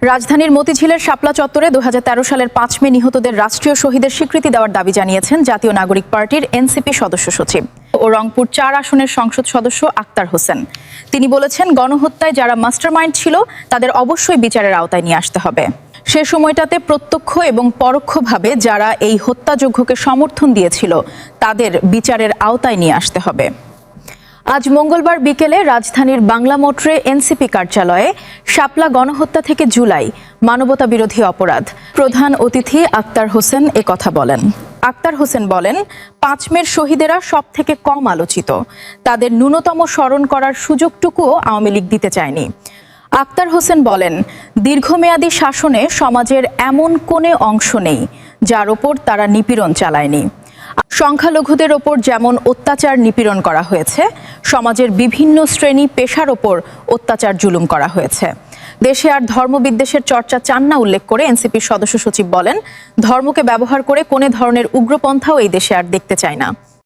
রাজধানীর মতিঝিলের শাপলা চত্বরে 2013 সালের 5 মে নিহতদের রাষ্ট্রীয় শহীদের স্বীকৃতি দেওয়ার দাবি জানিয়েছেন জাতীয় নাগরিক পার্টির এনসিপি সদস্য সচিব ও রংপুর 4 আসনের সংসদ সদস্য আক্তার হোসেন। তিনি বলেছেন, গণহত্যায় যারা মাস্টারমাইন্ড ছিল তাদের অবশ্যই বিচারের আওতায় নিয়ে আসতে হবে। সে সময়টাতে প্রত্যক্ষ এবং পরোক্ষভাবে যারা এই হত্যাযজ্ঞকে সমর্থন দিয়েছিল তাদের বিচারের আওতায় নিয়ে আসতে হবে। আজ মঙ্গলবার বিকেলে রাজধানীর বাংলা মোটরে এনসিপি কার্যালয়ে শাপলা গণহত্যা থেকে জুলাই মানবতা বিরোধী অপরাধ প্রধান অতিথি আক্তার হোসেন কথা বলেন। আক্তার হোসেন বলেন, 5 মের শহীদেরা সব থেকে কম আলোচিত, তাদের ন্যূনতম স্মরণ করার সুযোগটুকুও আওয়ামী লীগ দিতে চায়নি। আক্তার হোসেন বলেন, দীর্ঘমেয়াদী শাসনে সমাজের এমন কোনে অংশ নেই যার ওপর তারা নিপীড়ন চালায়নি। সংখ্যালঘুদের ওপর যেমন অত্যাচার নিপীড়ন করা হয়েছে, সমাজের বিভিন্ন শ্রেণী পেশার ওপর অত্যাচার জুলুম করা হয়েছে। দেশে আর ধর্মবিদ্বেষের চর্চা চান না উল্লেখ করে এনসিপির সদস্য সচিব বলেন, ধর্মকে ব্যবহার করে কোনো ধরনের উগ্রপন্থাও এই দেশে আর দেখতে চায় না।